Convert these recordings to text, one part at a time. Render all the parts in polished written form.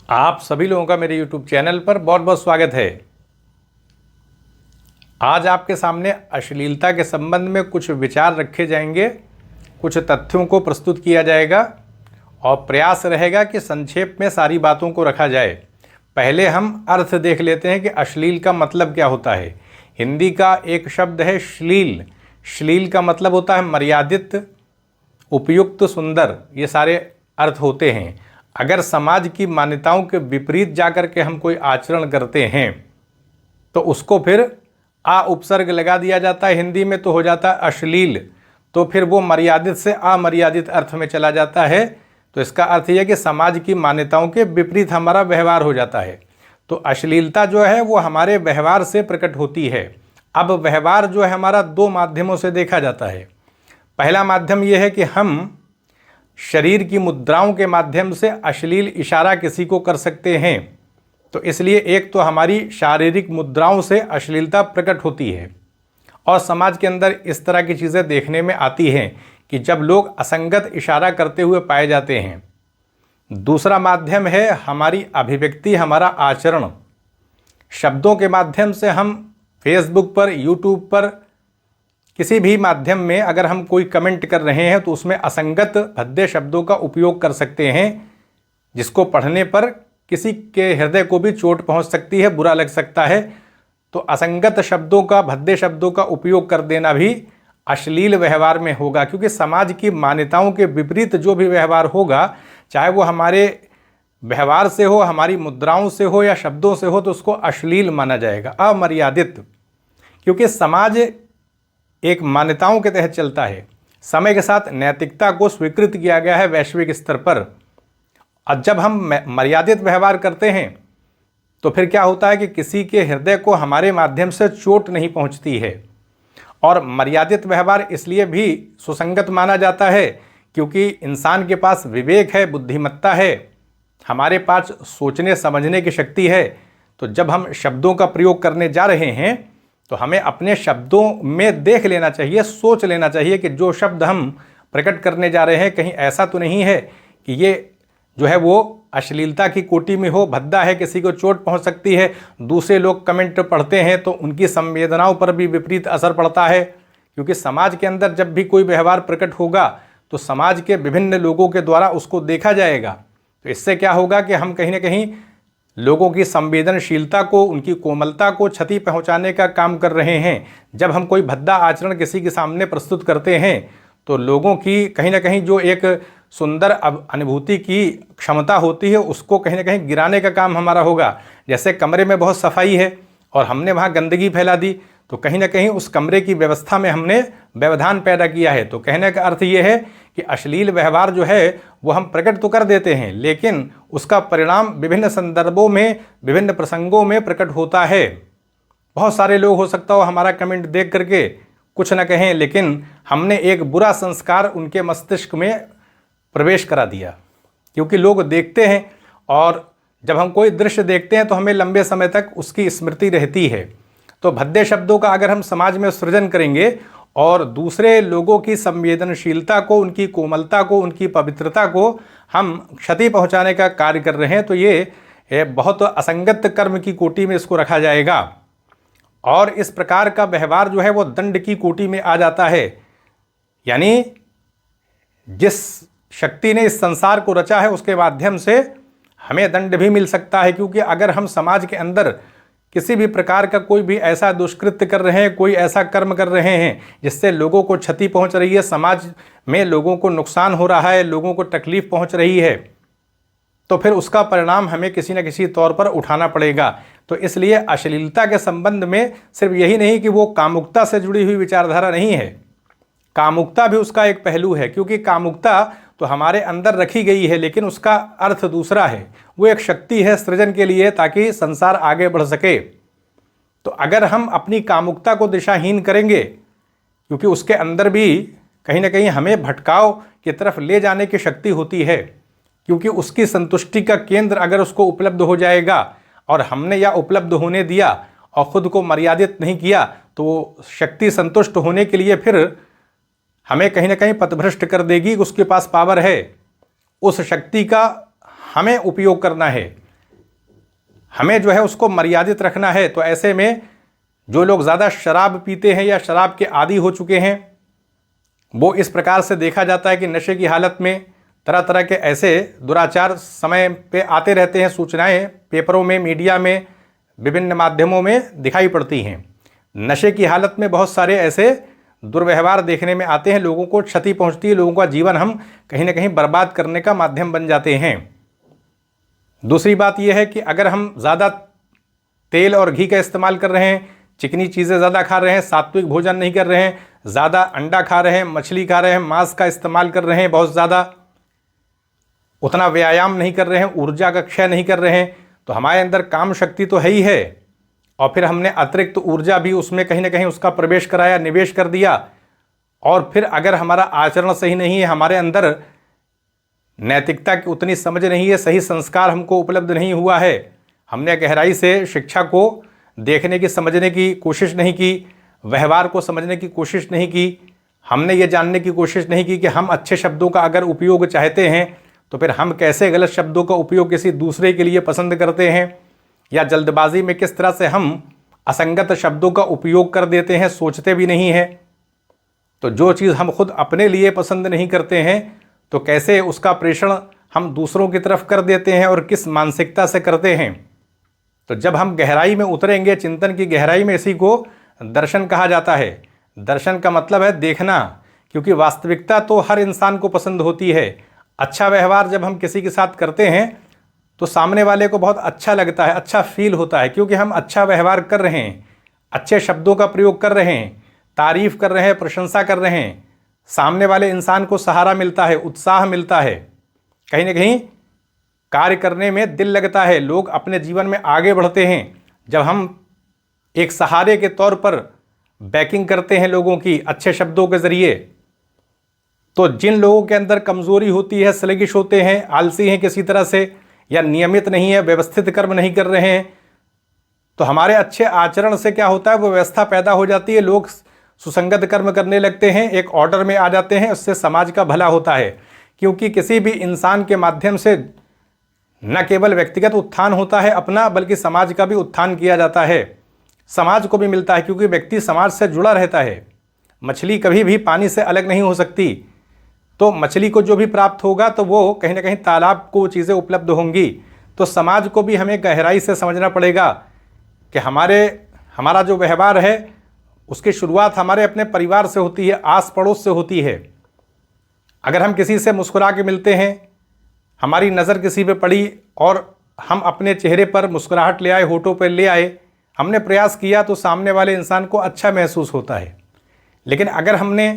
आप सभी लोगों का मेरे YouTube चैनल पर बहुत बहुत स्वागत है। आज आपके सामने अश्लीलता के संबंध में कुछ विचार रखे जाएंगे, कुछ तथ्यों को प्रस्तुत किया जाएगा और प्रयास रहेगा कि संक्षेप में सारी बातों को रखा जाए। पहले हम अर्थ देख लेते हैं कि अश्लील का मतलब क्या होता है। हिंदी का एक शब्द है श्लील। श्लील का मतलब होता है मर्यादित, उपयुक्त, सुंदर, ये सारे अर्थ होते हैं। अगर समाज की मान्यताओं के विपरीत जाकर के हम कोई आचरण करते हैं तो उसको फिर आ उपसर्ग लगा दिया जाता है, हिंदी में तो हो जाता है अश्लील, तो फिर वो मर्यादित से अमर्यादित अर्थ में चला जाता है। तो इसका अर्थ यह है कि समाज की मान्यताओं के विपरीत हमारा व्यवहार हो जाता है। तो अश्लीलता जो है वो हमारे व्यवहार से प्रकट होती है। अब व्यवहार जो है हमारा दो माध्यमों से देखा जाता है। पहला माध्यम यह है कि हम शरीर की मुद्राओं के माध्यम से अश्लील इशारा किसी को कर सकते हैं। तो इसलिए एक तो हमारी शारीरिक मुद्राओं से अश्लीलता प्रकट होती है और समाज के अंदर इस तरह की चीज़ें देखने में आती हैं कि जब लोग असंगत इशारा करते हुए पाए जाते हैं। दूसरा माध्यम है हमारी अभिव्यक्ति, हमारा आचरण। शब्दों के माध्यम से हम फेसबुक पर, यूट्यूब पर, किसी भी माध्यम में अगर हम कोई कमेंट कर रहे हैं तो उसमें असंगत भद्दे शब्दों का उपयोग कर सकते हैं, जिसको पढ़ने पर किसी के हृदय को भी चोट पहुंच सकती है, बुरा लग सकता है। तो असंगत शब्दों का, भद्दे शब्दों का उपयोग कर देना भी अश्लील व्यवहार में होगा, क्योंकि समाज की मान्यताओं के विपरीत जो भी व्यवहार होगा, चाहे वो हमारे व्यवहार से हो, हमारी मुद्राओं से हो या शब्दों से हो, तो उसको अश्लील माना जाएगा, अमर्यादित। क्योंकि समाज एक मान्यताओं के तहत चलता है। समय के साथ नैतिकता को स्वीकृत किया गया है वैश्विक स्तर पर। और जब हम मर्यादित व्यवहार करते हैं तो फिर क्या होता है कि किसी के हृदय को हमारे माध्यम से चोट नहीं पहुंचती है। और मर्यादित व्यवहार इसलिए भी सुसंगत माना जाता है क्योंकि इंसान के पास विवेक है, बुद्धिमत्ता है, हमारे पास सोचने समझने की शक्ति है। तो जब हम शब्दों का प्रयोग करने जा रहे हैं तो हमें अपने शब्दों में देख लेना चाहिए, सोच लेना चाहिए कि जो शब्द हम प्रकट करने जा रहे हैं कहीं ऐसा तो नहीं है कि ये जो है वो अश्लीलता की कोटि में हो, भद्दा है, किसी को चोट पहुंच सकती है। दूसरे लोग कमेंट पढ़ते हैं तो उनकी संवेदनाओं पर भी विपरीत असर पड़ता है, क्योंकि समाज के अंदर जब भी कोई व्यवहार प्रकट होगा तो समाज के विभिन्न लोगों के द्वारा उसको देखा जाएगा। तो इससे क्या होगा कि हम कहीं ना कहीं लोगों की संवेदनशीलता को, उनकी कोमलता को क्षति पहुंचाने का काम कर रहे हैं। जब हम कोई भद्दा आचरण किसी के सामने प्रस्तुत करते हैं तो लोगों की कहीं ना कहीं जो एक सुंदर अनुभूति की क्षमता होती है उसको कहीं ना कहीं गिराने का काम हमारा होगा। जैसे कमरे में बहुत सफाई है और हमने वहाँ गंदगी फैला दी तो कहीं ना कहीं उस कमरे की व्यवस्था में हमने व्यवधान पैदा किया है। तो कहने का अर्थ ये है कि अश्लील व्यवहार जो है वो हम प्रकट तो कर देते हैं, लेकिन उसका परिणाम विभिन्न संदर्भों में, विभिन्न प्रसंगों में प्रकट होता है। बहुत सारे लोग हो सकता हो हमारा कमेंट देख करके कुछ न कहें, लेकिन हमने एक बुरा संस्कार उनके मस्तिष्क में प्रवेश करा दिया। क्योंकि लोग देखते हैं और जब हम कोई दृश्य देखते हैं तो हमें लंबे समय तक उसकी स्मृति रहती है। तो भद्दे शब्दों का अगर हम समाज में सृजन करेंगे और दूसरे लोगों की संवेदनशीलता को, उनकी कोमलता को, उनकी पवित्रता को हम क्षति पहुंचाने का कार्य कर रहे हैं तो ये बहुत असंगत कर्म की कोटि में इसको रखा जाएगा। और इस प्रकार का व्यवहार जो है वो दंड की कोटि में आ जाता है। यानी जिस शक्ति ने इस संसार को रचा है उसके माध्यम से हमें दंड भी मिल सकता है। क्योंकि अगर हम समाज के अंदर किसी भी प्रकार का कोई भी ऐसा दुष्कृत्य कर रहे हैं, कोई ऐसा कर्म कर रहे हैं जिससे लोगों को क्षति पहुंच रही है, समाज में लोगों को नुकसान हो रहा है, लोगों को तकलीफ पहुंच रही है, तो फिर उसका परिणाम हमें किसी न किसी तौर पर उठाना पड़ेगा। तो इसलिए अश्लीलता के संबंध में सिर्फ यही नहीं कि वो कामुकता से जुड़ी हुई विचारधारा नहीं है, कामुकता भी उसका एक पहलू है। क्योंकि कामुकता तो हमारे अंदर रखी गई है लेकिन उसका अर्थ दूसरा है। वो एक शक्ति है सृजन के लिए ताकि संसार आगे बढ़ सके। तो अगर हम अपनी कामुकता को दिशाहीन करेंगे, क्योंकि उसके अंदर भी कहीं ना कहीं हमें भटकाव की तरफ ले जाने की शक्ति होती है, क्योंकि उसकी संतुष्टि का केंद्र अगर उसको उपलब्ध हो जाएगा और हमने या उपलब्ध होने दिया और ख़ुद को मर्यादित नहीं किया तो शक्ति संतुष्ट होने के लिए फिर हमें कहीं ना कहीं पथभ्रष्ट कर देगी। उसके पास पावर है, उस शक्ति का हमें उपयोग करना है। हमें जो है उसको मर्यादित रखना है। तो ऐसे में जो लोग ज़्यादा शराब पीते हैं या शराब के आदी हो चुके हैं, वो इस प्रकार से देखा जाता है कि नशे की हालत में तरह तरह के ऐसे दुराचार समय पे आते रहते हैं। सूचनाएं पेपरों में, मीडिया में, विभिन्न माध्यमों में दिखाई पड़ती हैं। नशे की हालत में बहुत सारे ऐसे दुर्व्यवहार देखने में आते हैं, लोगों को क्षति पहुंचती है, लोगों का जीवन हम कहीं ना कहीं बर्बाद करने का माध्यम बन जाते हैं। दूसरी बात यह है कि अगर हम ज़्यादा तेल और घी का इस्तेमाल कर रहे हैं, चिकनी चीज़ें ज़्यादा खा रहे हैं, सात्विक भोजन नहीं कर रहे हैं, ज़्यादा अंडा खा रहे हैं, मछली खा रहे हैं, मांस का इस्तेमाल कर रहे हैं बहुत ज़्यादा, उतना व्यायाम नहीं कर रहे हैं, ऊर्जा का क्षय नहीं कर रहे हैं, तो हमारे अंदर काम शक्ति तो है ही है, और फिर हमने अतिरिक्त ऊर्जा भी उसमें कहीं ना कहीं उसका प्रवेश कराया, निवेश कर दिया। और फिर अगर हमारा आचरण सही नहीं है, हमारे अंदर नैतिकता की उतनी समझ नहीं है, सही संस्कार हमको उपलब्ध नहीं हुआ है, हमने गहराई से शिक्षा को देखने की, समझने की कोशिश नहीं की, व्यवहार को समझने की कोशिश नहीं की, हमने ये जानने की कोशिश नहीं की कि हम अच्छे शब्दों का अगर उपयोग चाहते हैं तो फिर हम कैसे गलत शब्दों का उपयोग किसी दूसरे के लिए पसंद करते हैं, या जल्दबाजी में किस तरह से हम असंगत शब्दों का उपयोग कर देते हैं, सोचते भी नहीं है। तो जो चीज़ हम खुद अपने लिए पसंद नहीं करते हैं तो कैसे उसका प्रेषण हम दूसरों की तरफ कर देते हैं और किस मानसिकता से करते हैं। तो जब हम गहराई में उतरेंगे, चिंतन की गहराई में, इसी को दर्शन कहा जाता है। दर्शन का मतलब है देखना, क्योंकि वास्तविकता तो हर इंसान को पसंद होती है। अच्छा व्यवहार जब हम किसी के साथ करते हैं तो सामने वाले को बहुत अच्छा लगता है, अच्छा फील होता है, क्योंकि हम अच्छा व्यवहार कर रहे हैं, अच्छे शब्दों का प्रयोग कर रहे हैं, तारीफ कर रहे हैं, प्रशंसा कर रहे हैं। सामने वाले इंसान को सहारा मिलता है, उत्साह मिलता है, कहीं ना कहीं कार्य करने में दिल लगता है, लोग अपने जीवन में आगे बढ़ते हैं। जब हम एक सहारे के तौर पर बैकिंग करते हैं लोगों की अच्छे शब्दों के ज़रिए, तो जिन लोगों के अंदर कमज़ोरी होती है, स्लगिश होते हैं, आलसी हैं किसी तरह से, या नियमित नहीं है, व्यवस्थित कर्म नहीं कर रहे हैं, तो हमारे अच्छे आचरण से क्या होता है, वो व्यवस्था पैदा हो जाती है, लोग सुसंगत कर्म करने लगते हैं, एक ऑर्डर में आ जाते हैं, उससे समाज का भला होता है। क्योंकि किसी भी इंसान के माध्यम से न केवल व्यक्तिगत उत्थान होता है अपना, बल्कि समाज का भी उत्थान किया जाता है, समाज को भी मिलता है, क्योंकि व्यक्ति समाज से जुड़ा रहता है। मछली कभी भी पानी से अलग नहीं हो सकती, तो मछली को जो भी प्राप्त होगा तो वो कहीं ना कहीं तालाब को चीज़ें उपलब्ध होंगी। तो समाज को भी हमें गहराई से समझना पड़ेगा कि हमारा जो व्यवहार है उसकी शुरुआत हमारे अपने परिवार से होती है, आस पड़ोस से होती है। अगर हम किसी से मुस्कुरा के मिलते हैं, हमारी नज़र किसी पे पड़ी और हम अपने चेहरे पर मुस्कुराहट ले आए, होठों पर ले आए, हमने प्रयास किया, तो सामने वाले इंसान को अच्छा महसूस होता है। लेकिन अगर हमने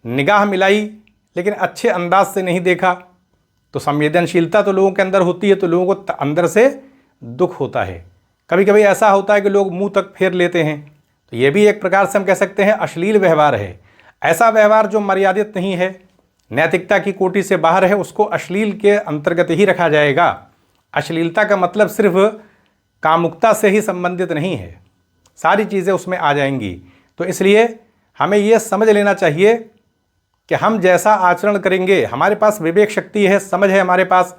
निगाह मिलाई लेकिन अच्छे अंदाज से नहीं देखा, तो संवेदनशीलता तो लोगों के अंदर होती है, तो लोगों को अंदर से दुख होता है। कभी कभी ऐसा होता है कि लोग मुंह तक फेर लेते हैं, तो ये भी एक प्रकार से हम कह सकते हैं अश्लील व्यवहार है। ऐसा व्यवहार जो मर्यादित नहीं है, नैतिकता की कोटि से बाहर है, उसको अश्लील के अंतर्गत ही रखा जाएगा। अश्लीलता का मतलब सिर्फ कामुकता से ही संबंधित नहीं है, सारी चीज़ें उसमें आ जाएंगी। तो इसलिए हमें ये समझ लेना चाहिए कि हम जैसा आचरण करेंगे, हमारे पास विवेक शक्ति है, समझ है हमारे पास,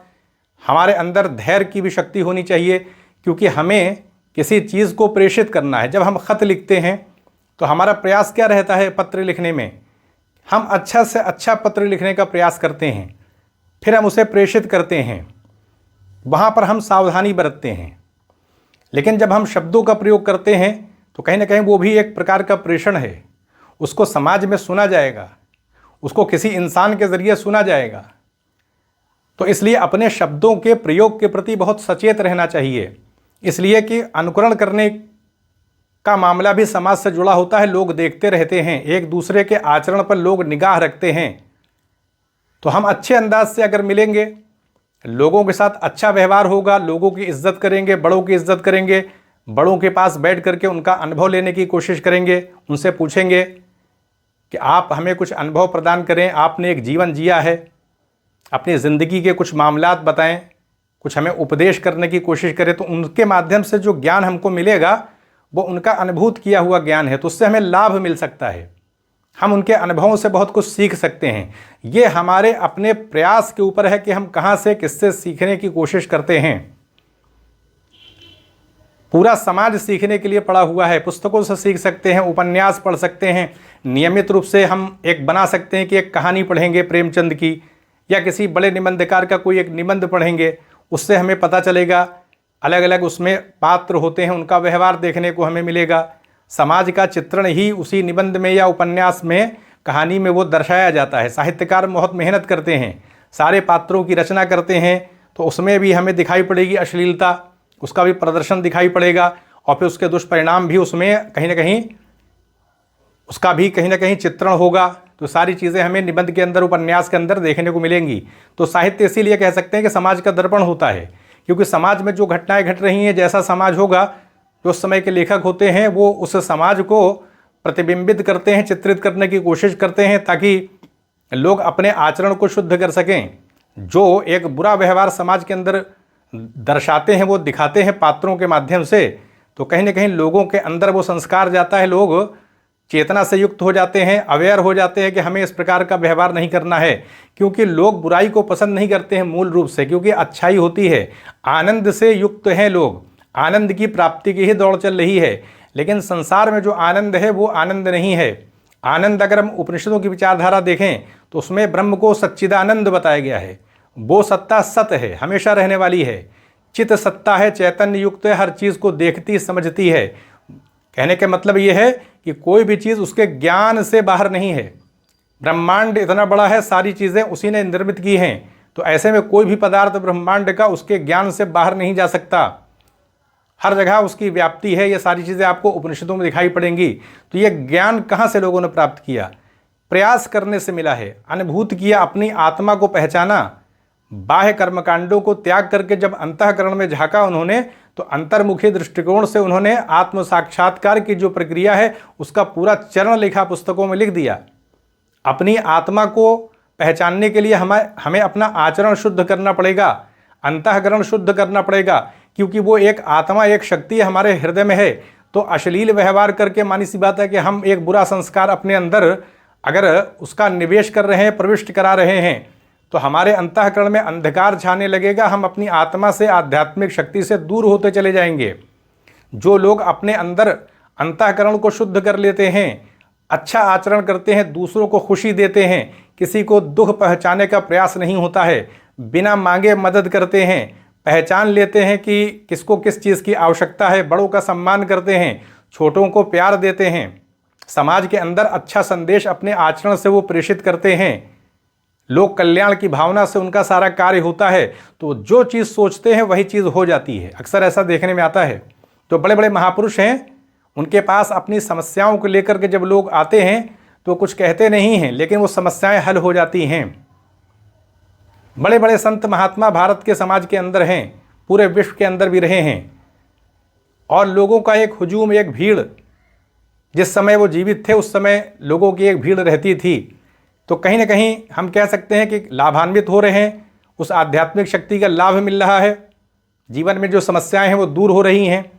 हमारे अंदर धैर्य की भी शक्ति होनी चाहिए, क्योंकि हमें किसी चीज़ को प्रेषित करना है। जब हम खत लिखते हैं तो हमारा प्रयास क्या रहता है, पत्र लिखने में हम अच्छा से अच्छा पत्र लिखने का प्रयास करते हैं, फिर हम उसे प्रेषित करते हैं, वहाँ पर हम सावधानी बरतते हैं। लेकिन जब हम शब्दों का प्रयोग करते हैं तो कहीं ना कहीं वो भी एक प्रकार का प्रेषण है, उसको समाज में सुना जाएगा, उसको किसी इंसान के ज़रिए सुना जाएगा। तो इसलिए अपने शब्दों के प्रयोग के प्रति बहुत सचेत रहना चाहिए, इसलिए कि अनुकरण करने का मामला भी समाज से जुड़ा होता है। लोग देखते रहते हैं, एक दूसरे के आचरण पर लोग निगाह रखते हैं। तो हम अच्छे अंदाज से अगर मिलेंगे, लोगों के साथ अच्छा व्यवहार होगा, लोगों की इज्जत करेंगे, बड़ों की इज्जत करेंगे, बड़ों के पास बैठ करके उनका अनुभव लेने की कोशिश करेंगे, उनसे पूछेंगे कि आप हमें कुछ अनुभव प्रदान करें, आपने एक जीवन जिया है, अपनी ज़िंदगी के कुछ मामलात बताएं, कुछ हमें उपदेश करने की कोशिश करें। तो उनके माध्यम से जो ज्ञान हमको मिलेगा वो उनका अनुभूत किया हुआ ज्ञान है, तो उससे हमें लाभ मिल सकता है, हम उनके अनुभवों से बहुत कुछ सीख सकते हैं। ये हमारे अपने प्रयास के ऊपर है कि हम कहाँ से किससे सीखने की कोशिश करते हैं। पूरा समाज सीखने के लिए पड़ा हुआ है। पुस्तकों से सीख सकते हैं, उपन्यास पढ़ सकते हैं, नियमित रूप से हम एक बना सकते हैं कि एक कहानी पढ़ेंगे प्रेमचंद की, या किसी बड़े निबंधकार का कोई एक निबंध पढ़ेंगे, उससे हमें पता चलेगा। अलग अलग उसमें पात्र होते हैं, उनका व्यवहार देखने को हमें मिलेगा। समाज का चित्रण ही उसी निबंध में या उपन्यास में, कहानी में वो दर्शाया जाता है। साहित्यकार बहुत मेहनत करते हैं, सारे पात्रों की रचना करते हैं, तो उसमें भी हमें दिखाई पड़ेगी अश्लीलता, उसका भी प्रदर्शन दिखाई पड़ेगा, और फिर उसके दुष्परिणाम भी उसमें कहीं ना कहीं, उसका भी कहीं ना कहीं चित्रण होगा। तो सारी चीज़ें हमें निबंध के अंदर, उपन्यास के अंदर देखने को मिलेंगी। तो साहित्य इसीलिए कह सकते हैं कि समाज का दर्पण होता है, क्योंकि समाज में जो घटनाएं घट रही हैं, जैसा समाज होगा, जो उस समय के लेखक होते हैं वो उस समाज को प्रतिबिंबित करते हैं, चित्रित करने की कोशिश करते हैं, ताकि लोग अपने आचरण को शुद्ध कर सकें। जो एक बुरा व्यवहार समाज के अंदर दर्शाते हैं, वो दिखाते हैं पात्रों के माध्यम से, तो कहीं ना कहीं लोगों के अंदर वो संस्कार जाता है, लोग चेतना से युक्त हो जाते हैं, अवेयर हो जाते हैं कि हमें इस प्रकार का व्यवहार नहीं करना है। क्योंकि लोग बुराई को पसंद नहीं करते हैं मूल रूप से, क्योंकि अच्छाई होती है, आनंद से युक्त हैं लोग, आनंद की प्राप्ति की ही दौड़ चल रही है। लेकिन संसार में जो आनंद है वो आनंद नहीं है। आनंद, अगर हम उपनिषदों की विचारधारा देखें तो उसमें ब्रह्म को सच्चिदानंद बताया गया है। वो सत्ता सत है, हमेशा रहने वाली है। चित सत्ता है, चैतन्य युक्त है, हर चीज़ को देखती समझती है। कहने का मतलब ये है कि कोई भी चीज़ उसके ज्ञान से बाहर नहीं है। ब्रह्मांड इतना बड़ा है, सारी चीज़ें उसी ने निर्मित की हैं, तो ऐसे में कोई भी पदार्थ ब्रह्मांड का उसके ज्ञान से बाहर नहीं जा सकता। हर जगह उसकी व्याप्ति है। ये सारी चीज़ें आपको उपनिषदों में दिखाई पड़ेंगी। तो ये ज्ञान कहाँ से लोगों ने प्राप्त किया? प्रयास करने से मिला है, अनुभूत किया, अपनी आत्मा को पहचाना। बाह्य कर्मकांडों को त्याग करके जब अंतःकरण में झांका उन्होंने, तो अंतर्मुखी दृष्टिकोण से उन्होंने आत्म साक्षात्कार की जो प्रक्रिया है उसका पूरा चरण लिखा, पुस्तकों में लिख दिया। अपनी आत्मा को पहचानने के लिए हमें अपना आचरण शुद्ध करना पड़ेगा, अंतःकरण शुद्ध करना पड़ेगा, क्योंकि वो एक आत्मा, एक शक्ति हमारे हृदय में है। तो अश्लील व्यवहार करके मानी सी बात है कि हम एक बुरा संस्कार अपने अंदर अगर उसका निवेश कर रहे हैं, प्रविष्ट करा रहे हैं, तो हमारे अंतःकरण में अंधकार छाने लगेगा। हम अपनी आत्मा से, आध्यात्मिक शक्ति से दूर होते चले जाएंगे। जो लोग अपने अंदर अंतःकरण को शुद्ध कर लेते हैं, अच्छा आचरण करते हैं, दूसरों को खुशी देते हैं, किसी को दुख पहुंचाने का प्रयास नहीं होता है, बिना मांगे मदद करते हैं, पहचान लेते हैं कि किसको किस चीज़ की आवश्यकता है, बड़ों का सम्मान करते हैं, छोटों को प्यार देते हैं, समाज के अंदर अच्छा संदेश अपने आचरण से वो प्रेषित करते हैं, लोक कल्याण की भावना से उनका सारा कार्य होता है, तो जो चीज़ सोचते हैं वही चीज़ हो जाती है। अक्सर ऐसा देखने में आता है। तो बड़े बड़े महापुरुष हैं, उनके पास अपनी समस्याओं को लेकर के जब लोग आते हैं तो कुछ कहते नहीं हैं, लेकिन वो समस्याएं हल हो जाती हैं। बड़े बड़े संत महात्मा भारत के समाज के अंदर हैं, पूरे विश्व के अंदर भी रहे हैं, और लोगों का एक हुजूम, एक भीड़, जिस समय वो जीवित थे उस समय लोगों की एक भीड़ रहती थी। तो कहीं ना कहीं हम कह सकते हैं कि लाभान्वित हो रहे हैं, उस आध्यात्मिक शक्ति का लाभ मिल रहा है, जीवन में जो समस्याएं हैं वो दूर हो रही हैं।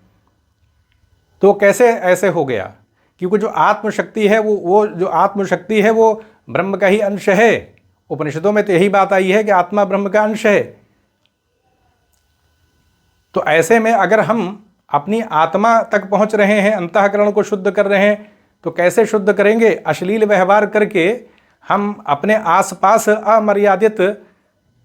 तो कैसे ऐसे हो गया? क्योंकि जो आत्मशक्ति है वो जो आत्मशक्ति है वो ब्रह्म का ही अंश है। उपनिषदों में तो यही बात आई है कि आत्मा ब्रह्म का अंश है। तो ऐसे में अगर हम अपनी आत्मा तक पहुंच रहे हैं, अंतःकरण को शुद्ध कर रहे हैं, तो कैसे शुद्ध करेंगे? अश्लील व्यवहार करके हम अपने आसपास अमर्यादित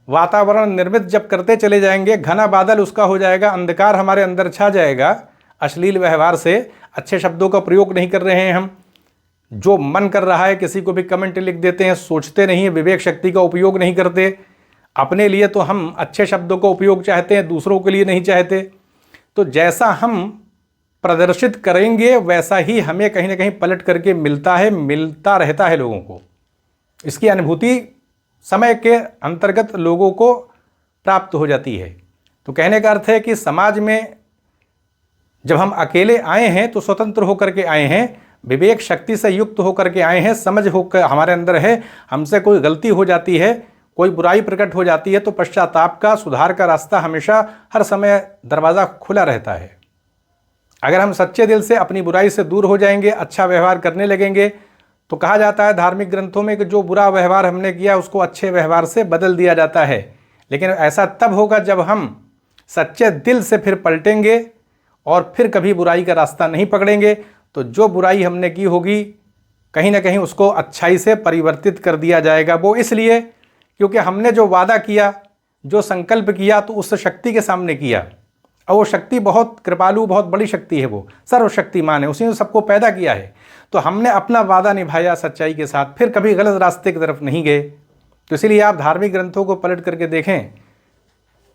वातावरण निर्मित जब करते चले जाएंगे, घना बादल उसका हो जाएगा, अंधकार हमारे अंदर छा जाएगा। अश्लील व्यवहार से, अच्छे शब्दों का प्रयोग नहीं कर रहे हैं हम, जो मन कर रहा है किसी को भी कमेंट लिख देते हैं, सोचते नहीं है, विवेक शक्ति का उपयोग नहीं करते। अपने लिए तो हम अच्छे शब्दों का उपयोग चाहते हैं, दूसरों के लिए नहीं चाहते। तो जैसा हम प्रदर्शित करेंगे वैसा ही हमें कहीं ना कहीं पलट करके मिलता रहता है लोगों को। इसकी अनुभूति समय के अंतर्गत लोगों को प्राप्त हो जाती है। तो कहने का अर्थ है कि समाज में जब हम अकेले आए हैं तो स्वतंत्र होकर के आए हैं, विवेक शक्ति से युक्त होकर के आए हैं, समझ होकर हमारे अंदर है। हमसे कोई गलती हो जाती है, कोई बुराई प्रकट हो जाती है, तो पश्चाताप का, सुधार का रास्ता हमेशा हर समय दरवाज़ा खुला रहता है। अगर हम सच्चे दिल से अपनी बुराई से दूर हो जाएंगे, अच्छा व्यवहार करने लगेंगे, तो कहा जाता है धार्मिक ग्रंथों में कि जो बुरा व्यवहार हमने किया उसको अच्छे व्यवहार से बदल दिया जाता है। लेकिन ऐसा तब होगा जब हम सच्चे दिल से फिर पलटेंगे और फिर कभी बुराई का रास्ता नहीं पकड़ेंगे तो जो बुराई हमने की होगी कहीं ना कहीं उसको अच्छाई से परिवर्तित कर दिया जाएगा। वो इसलिए क्योंकि हमने जो वादा किया, जो संकल्प किया, तो उस शक्ति के सामने किया, और वो शक्ति बहुत कृपालु, बहुत बड़ी शक्ति है, वो सर्वशक्तिमान है, उसने सबको पैदा किया है। तो हमने अपना वादा निभाया सच्चाई के साथ, फिर कभी गलत रास्ते की तरफ नहीं गए। तो इसीलिए आप धार्मिक ग्रंथों को पलट करके देखें,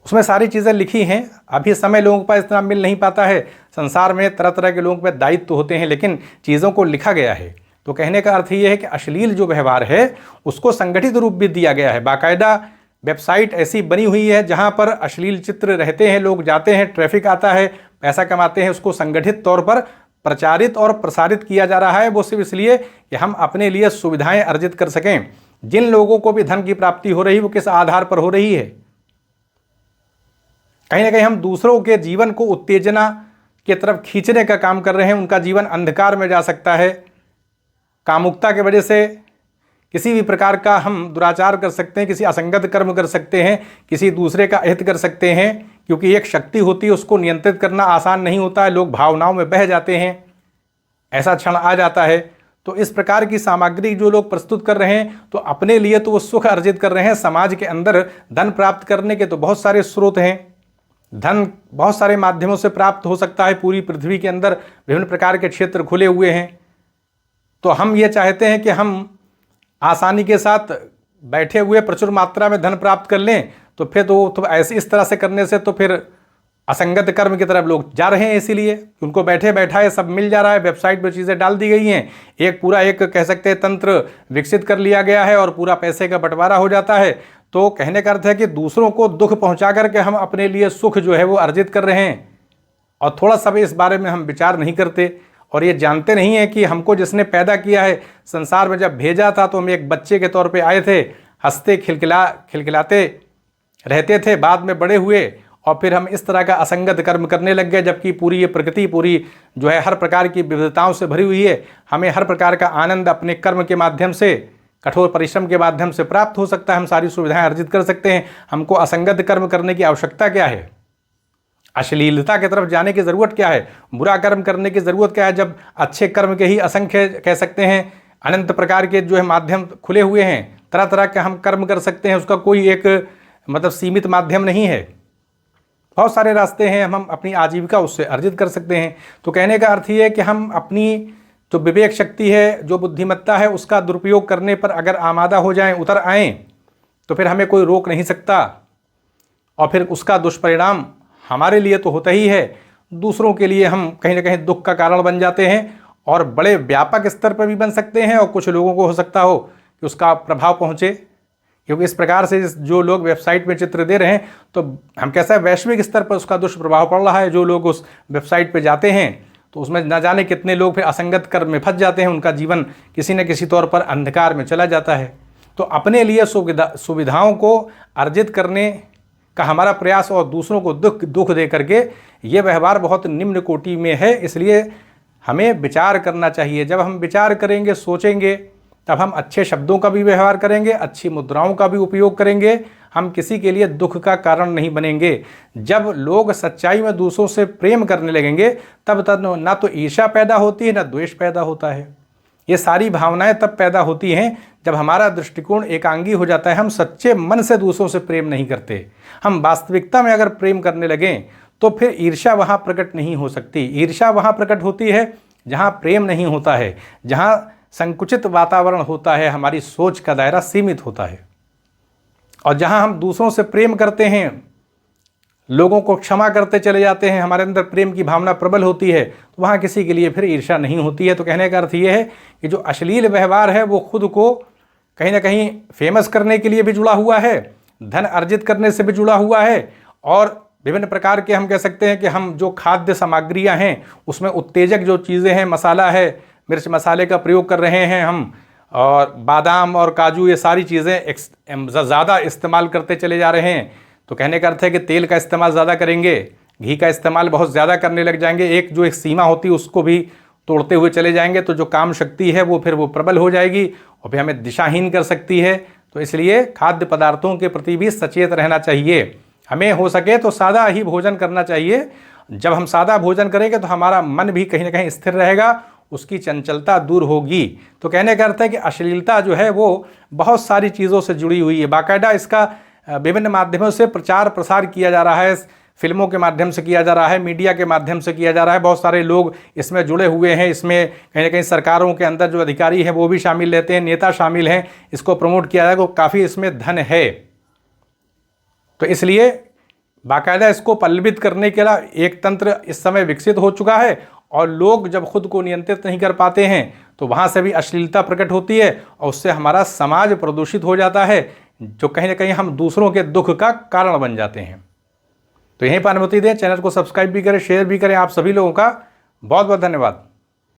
उसमें सारी चीज़ें लिखी हैं। अभी समय लोगों के पास इतना मिल नहीं पाता है, संसार में तरह तरह के लोगों पे दायित्व होते हैं, लेकिन चीज़ों को लिखा गया है। तो कहने का अर्थ ये है कि अश्लील जो व्यवहार है उसको संगठित रूप भी दिया गया है। बाकायदा वेबसाइट ऐसी बनी हुई है जहाँ पर अश्लील चित्र रहते हैं, लोग जाते हैं, ट्रैफिक आता है, पैसा कमाते हैं, उसको संगठित तौर पर प्रचारित और प्रसारित किया जा रहा है। वो सिर्फ इसलिए कि हम अपने लिए सुविधाएं अर्जित कर सकें। जिन लोगों को भी धन की प्राप्ति हो रही है वो किस आधार पर हो रही है? कहीं ना कहीं हम दूसरों के जीवन को उत्तेजना की तरफ खींचने का काम कर रहे हैं। उनका जीवन अंधकार में जा सकता है। कामुकता की वजह से किसी भी प्रकार का हम दुराचार कर सकते हैं, किसी असंगत कर्म कर सकते हैं, किसी दूसरे का अहित कर सकते हैं, क्योंकि एक शक्ति होती है, उसको नियंत्रित करना आसान नहीं होता है। लोग भावनाओं में बह जाते हैं, ऐसा क्षण आ जाता है। तो इस प्रकार की सामग्री जो लोग प्रस्तुत कर रहे हैं तो अपने लिए तो वो सुख अर्जित कर रहे हैं। समाज के अंदर धन प्राप्त करने के तो बहुत सारे स्रोत हैं, धन बहुत सारे माध्यमों से प्राप्त हो सकता है। पूरी पृथ्वी के अंदर विभिन्न प्रकार के क्षेत्र खुले हुए हैं। तो हम ये चाहते हैं कि हम आसानी के साथ बैठे हुए प्रचुर मात्रा में धन प्राप्त कर लें, तो फिर तो ऐसे इस तरह से करने से तो फिर असंगत कर्म की तरफ लोग जा रहे हैं। इसीलिए उनको बैठे बैठाए सब मिल जा रहा है, वेबसाइट पर चीज़ें डाल दी गई हैं, एक पूरा एक कह सकते हैं तंत्र विकसित कर लिया गया है और पूरा पैसे का बंटवारा हो जाता है। तो कहने का अर्थ है कि दूसरों को दुख पहुंचा करके हम अपने लिए सुख जो है वो अर्जित कर रहे हैं, और थोड़ा सा भी इस बारे में हम विचार नहीं करते और ये जानते नहीं हैं कि हमको जिसने पैदा किया है, संसार में जब भेजा था तो हम एक बच्चे के तौर पे आए थे, हंसते खिलखिलाते रहते थे, बाद में बड़े हुए और फिर हम इस तरह का असंगत कर्म करने लग गए। जबकि पूरी ये प्रकृति पूरी जो है हर प्रकार की विविधताओं से भरी हुई है। हमें हर प्रकार का आनंद अपने कर्म के माध्यम से, कठोर परिश्रम के माध्यम से प्राप्त हो सकता है। हम सारी सुविधाएं अर्जित कर सकते हैं। हमको असंगत कर्म करने की आवश्यकता क्या है? अश्लीलता की तरफ जाने की ज़रूरत क्या है? बुरा कर्म करने की ज़रूरत क्या है, जब अच्छे कर्म के ही असंख्य कह सकते हैं अनंत प्रकार के जो है माध्यम खुले हुए हैं। तरह तरह के हम कर्म कर सकते हैं, उसका कोई एक मतलब सीमित माध्यम नहीं है। बहुत सारे रास्ते हैं, हम अपनी आजीविका उससे अर्जित कर सकते हैं। तो कहने का अर्थ ये है कि हम अपनी जो विवेक शक्ति है, जो बुद्धिमत्ता है, उसका दुरुपयोग करने पर अगर आमादा हो जाएं, उतर आएँ, तो फिर हमें कोई रोक नहीं सकता। और फिर उसका दुष्परिणाम हमारे लिए तो होता ही है, दूसरों के लिए हम कहीं ना कहीं दुख का कारण बन जाते हैं और बड़े व्यापक स्तर पर भी बन सकते हैं। और कुछ लोगों को हो सकता हो कि उसका प्रभाव पहुँचे, क्योंकि इस प्रकार से जो लोग वेबसाइट में चित्र दे रहे हैं तो हम कैसा वैश्विक स्तर पर उसका दुष्प्रभाव पड़ रहा है। जो लोग उस वेबसाइट पर जाते हैं तो उसमें न जाने कितने लोग फिर असंगत कर्म में फंस जाते हैं, उनका जीवन किसी न किसी तौर पर अंधकार में चला जाता है। तो अपने लिए सुविधाओं को अर्जित करने का हमारा प्रयास और दूसरों को दुख दे करके ये व्यवहार बहुत निम्न कोटि में है। इसलिए हमें विचार करना चाहिए। जब हम विचार करेंगे, सोचेंगे, तब हम अच्छे शब्दों का भी व्यवहार करेंगे, अच्छी मुद्राओं का भी उपयोग करेंगे। हम किसी के लिए दुख का कारण नहीं बनेंगे। जब लोग सच्चाई में दूसरों से प्रेम करने लगेंगे तब ना तो ईर्ष्या पैदा होती है, ना द्वेष पैदा होता है। ये सारी भावनाएं तब पैदा होती हैं जब हमारा दृष्टिकोण एकांगी हो जाता है। हम सच्चे मन से दूसरों से प्रेम नहीं करते। हम वास्तविकता में अगर प्रेम करने लगें तो फिर ईर्ष्या वहाँ प्रकट नहीं हो सकती। ईर्ष्या वहाँ प्रकट होती है जहाँ प्रेम नहीं होता है, जहाँ संकुचित वातावरण होता है, हमारी सोच का दायरा सीमित होता है। और जहाँ हम दूसरों से प्रेम करते हैं, लोगों को क्षमा करते चले जाते हैं, हमारे अंदर प्रेम की भावना प्रबल होती है, तो वहाँ किसी के लिए फिर ईर्ष्या नहीं होती है। तो कहने का अर्थ ये है कि जो अश्लील व्यवहार है वो खुद को कहीं ना कहीं फेमस करने के लिए भी जुड़ा हुआ है, धन अर्जित करने से भी जुड़ा हुआ है, और विभिन्न प्रकार के हम कह सकते हैं कि हम जो खाद्य सामग्रियाँ हैं उसमें उत्तेजक जो चीज़ें हैं, मसाला है, मिर्च मसाले का प्रयोग कर रहे हैं हम, और बादाम और काजू, ये सारी चीज़ें ज़्यादा इस्तेमाल करते चले जा रहे हैं। तो कहने का अर्थ है कि तेल का इस्तेमाल ज़्यादा करेंगे, घी का इस्तेमाल बहुत ज़्यादा करने लग जाएंगे, एक जो एक सीमा होती है उसको भी तोड़ते हुए चले जाएंगे, तो जो काम शक्ति है वो फिर वो प्रबल हो जाएगी और फिर हमें दिशाहीन कर सकती है। तो इसलिए खाद्य पदार्थों के प्रति भी सचेत रहना चाहिए। हमें हो सके तो सादा ही भोजन करना चाहिए जब हम सादा भोजन करेंगे तो हमारा मन भी कहीं ना कहीं स्थिर रहेगा, उसकी चंचलता दूर होगी। तो कहने का अर्थ है कि अश्लीलता जो है वो बहुत सारी चीज़ों से जुड़ी हुई है। बाकायदा इसका विभिन्न माध्यमों से प्रचार प्रसार किया जा रहा है, फिल्मों के माध्यम से किया जा रहा है, मीडिया के माध्यम से किया जा रहा है। बहुत सारे लोग इसमें जुड़े हुए हैं, इसमें कहीं ना कहीं सरकारों के अंदर जो अधिकारी हैं वो भी शामिल रहते हैं, नेता शामिल हैं, इसको प्रमोट किया जाएगा। काफ़ी इसमें धन है, तो इसलिए बाकायदा इसको पल्लवित करने के लिए एक तंत्र इस समय विकसित हो चुका है। और लोग जब खुद को नियंत्रित नहीं कर पाते हैं तो वहाँ से भी अश्लीलता प्रकट होती है और उससे हमारा समाज प्रदूषित हो जाता है, जो कहीं ना कहीं हम दूसरों के दुख का कारण बन जाते हैं। तो यहीं पर अनुमति दें, चैनल को सब्सक्राइब भी करें, शेयर भी करें। आप सभी लोगों का बहुत बहुत धन्यवाद।